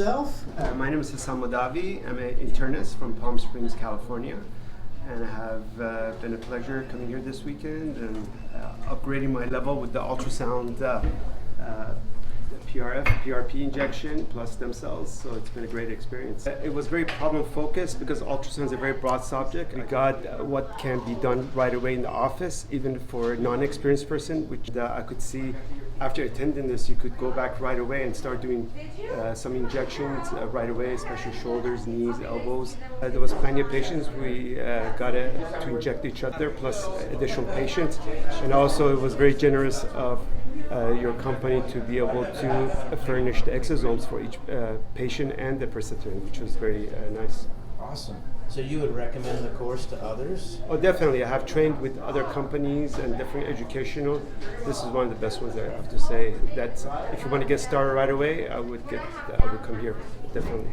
My name is Hassan Madavi. I'm an internist from Palm Springs, California, and I have been a pleasure coming here this weekend and upgrading my level with the ultrasound PRP injection plus stem cells. So it's been a great experience. It was very problem focused because ultrasound is a very broad subject. We got what can be done right away in the office, even for a non-experienced person, which I could see after attending this, you could go back right away and start doing some injections right away, especially shoulders, knees, elbows. There was plenty of patients. We got to inject each other, plus additional patients. And also it was very generous of your company to be able to furnish the exosomes for each patient and the participant, which was very nice. Awesome. So you would recommend the course to others? Oh, definitely. I have trained with other companies and different educational. This is one of the best ones, I have to say. That if you want to get started right away, I would come here, definitely.